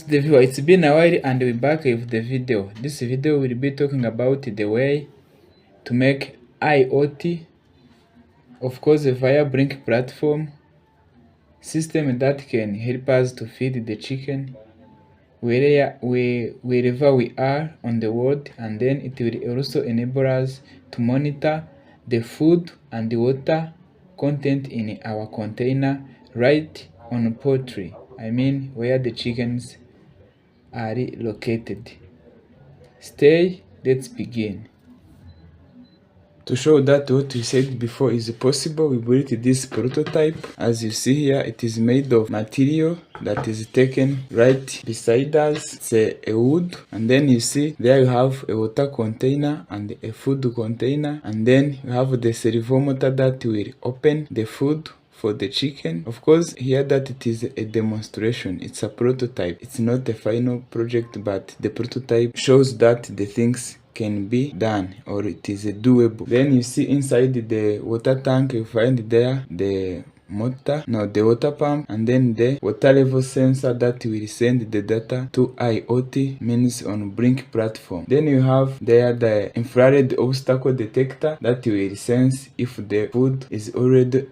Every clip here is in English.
So the viewer, it's been a while and we're back with the video. This video will be talking about the way to make IoT, of course via Blynk platform, system that can help us to feed the chicken wherever we are on the world, and then it will also enable us to monitor the food and the water content in our container right on poultry. I mean where the chickens are located. Let's begin. To show that what we said before is possible, we built this prototype. As you see here, it is made of material that is taken right beside us. It's a wood, and then you see there you have a water container and a food container, and then you have the servo motor that will open the food for the chicken. Of course, here that it is a demonstration, it's a prototype, it's not a final project, but the prototype shows that the things can be done, or it is doable. Then you see inside the water tank, you find there the water pump, and then the water level sensor that will send the data to IoT, means on Blynk platform. Then you have there the infrared obstacle detector that will sense if the food is already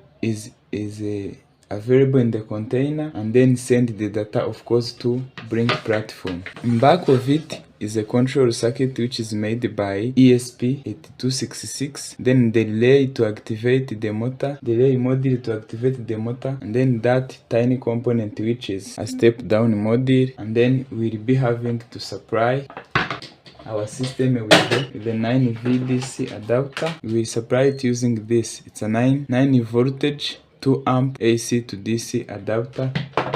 available in the container, and then send the data, of course, to Blynk platform. In back of it is a control circuit which is made by ESP8266. Then the relay to activate the motor, the relay module to activate the motor, and then that tiny component which is a step down module, and then we'll be having to supply our system with the 9 VDC adapter. We will supply it using this. It's a 9 voltage 2 amp AC to DC adapter,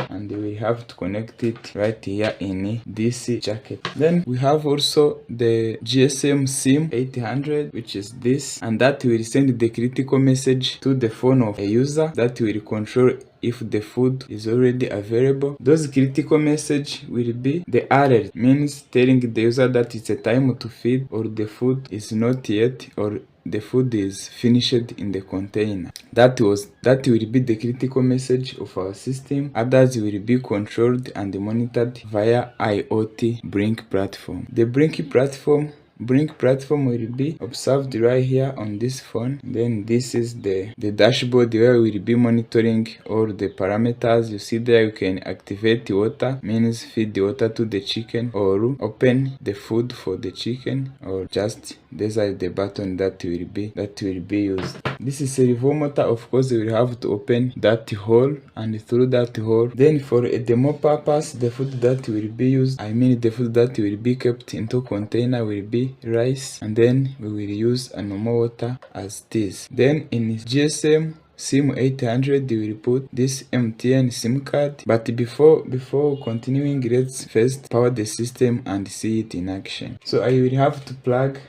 and we have to connect it right here in DC jacket. Then we have also the GSM SIM 800, which is this, and that will send the critical message to the phone of a user that will control if the food is already available. Those critical message will be the alert, means telling the user that it's a time to feed, or the food is not yet, or the food is finished in the container. That will be the critical message of our system. Others will be controlled and monitored via IoT Blynk platform. The Blynk platform will be observed right here on this phone. Then this is the dashboard where we will be monitoring all the parameters. You see there you can activate the water, means feed the water to the chicken, or open the food for the chicken, or just these are the button that will be used. This is a servo motor. Of course, we will have to open that hole, and through that hole, then for a demo purpose, the food that will be used, the food that will be kept into container will be rice, and then we will use a normal water as this. Then in GSM SIM 800 we will put this MTN SIM card, but before continuing, let's first power the system and see it in action. So I will have to plug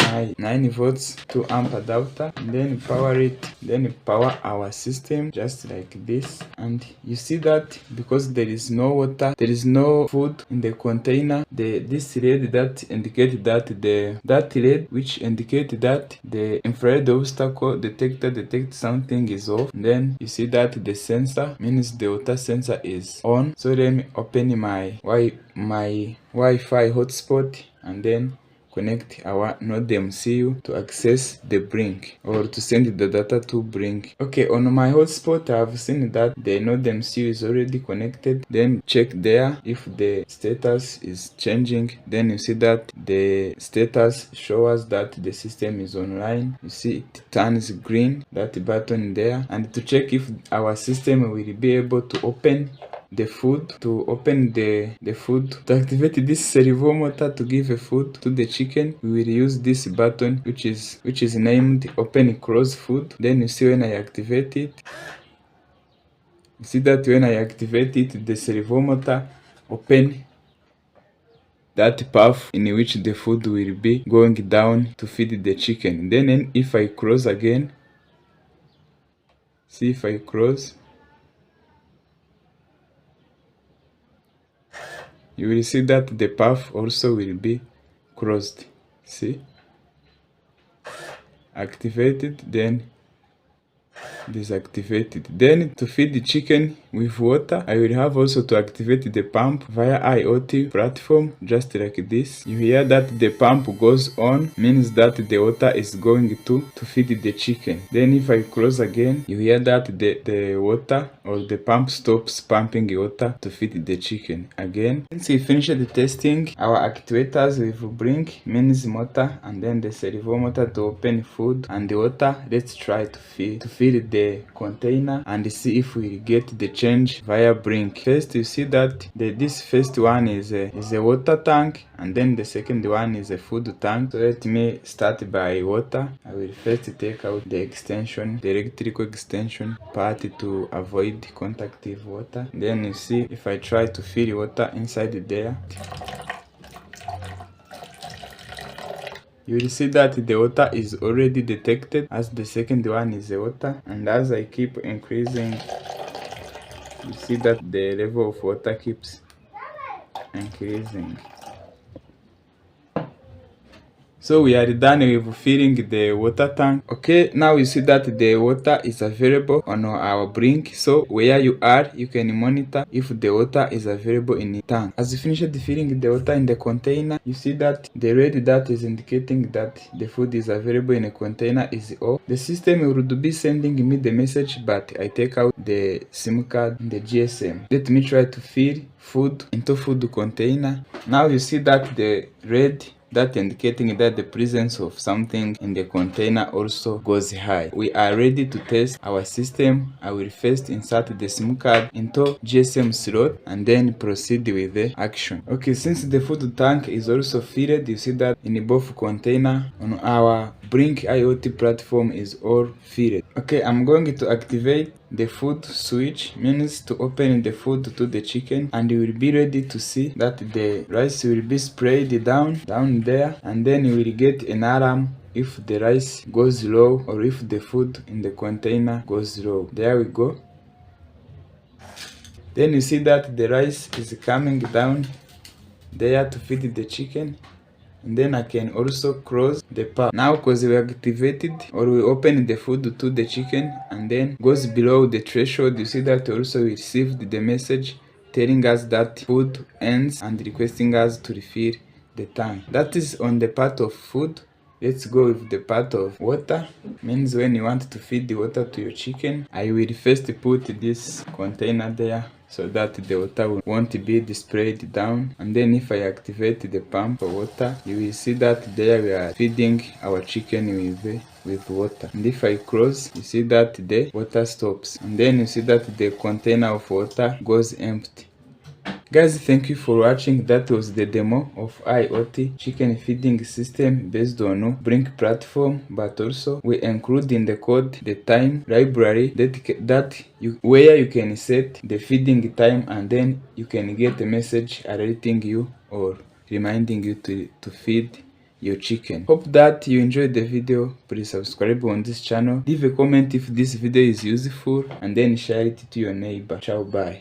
my 9 volts 2 amp adapter, and then power it, then power our system just like this. And you see that because there is no water, there is no food in the container, this red that indicate that red which indicate that the infrared obstacle detector detects something is off. Then you see that the sensor, means the water sensor, is on. So let me open my Wi-Fi hotspot, and then connect our Node MCU to access the Blynk, or to send the data to Blynk. Okay, on my hotspot I have seen that the Node MCU is already connected. Then check there if the status is changing. Then you see that the status shows us that the system is online. You see it turns green, that button there. And to check if our system will be able to open the food, to activate this servo motor to give a food to the chicken, we will use this button which is named open close food. Then you see when I activate it, you see that when I activate it, the servo motor open that path in which the food will be going down to feed the chicken. Then if I close again, see if I close, you will see that the path also will be closed. See, activated, then disactivated. Then to feed the chicken, with water. I will have also to activate the pump via IoT platform, just like this. You hear that the pump goes on, means that the water is going to feed the chicken. Then if I close again, you hear that the water or the pump stops pumping water to feed the chicken again. Since we finished the testing, our actuators with Blynk means motor and then the servo motor to open food and the water. Let's try to fill the container and see if we get the change via Blynk. First, you see that this first one is a water tank, and then the second one is a food tank. So let me start by water. I will first take out the extension, the electrical extension part to avoid contact with water. Then you see if I try to fill water inside there, you will see that the water is already detected as the second one is the water, and as I keep increasing, you see that the level of water keeps increasing. So we are done with filling the water tank. Okay, now you see that the water is available on our Blynk. So where you are, you can monitor if the water is available in the tank. As you finish filling the water in the container, you see that the red dot is indicating that the food is available in a container is off. The system will be sending me the message, but I take out the SIM card in the GSM. Let me try to fill food into food container. Now you see that the red that indicating that the presence of something in the container also goes high. We are ready to test our system. I will first insert the SIM card into GSM slot and then proceed with the action. Okay, since the food tank is also filled, you see that in both container on our Blynk IoT platform is all filled. Okay, I'm going to activate the food switch, means to open the food to the chicken, and you will be ready to see that the rice will be sprayed down there, and then you will get an alarm if the rice goes low or if the food in the container goes low. There we go. Then you see that the rice is coming down there to feed the chicken. And then I can also close the pump. Now because we activated or we open the food to the chicken and then goes below the threshold, you see that also we received the message telling us that food ends and requesting us to refill the tank. That is on the part of food. Let's go with the part of water. Means when you want to feed the water to your chicken, I will first put this container there so that the water won't be displayed down. And then if I activate the pump for water, you will see that there we are feeding our chicken with water. And if I close, you see that the water stops. And then you see that the container of water goes empty. Guys, thank you for watching. That was the demo of IoT chicken feeding system based on Blynk platform, but also we include in the code the time library where you can set the feeding time, and then you can get a message alerting you or reminding you to feed your chicken. Hope that you enjoyed the video. Please subscribe on this channel, leave a comment if this video is useful, and then share it to your neighbor. Ciao, bye.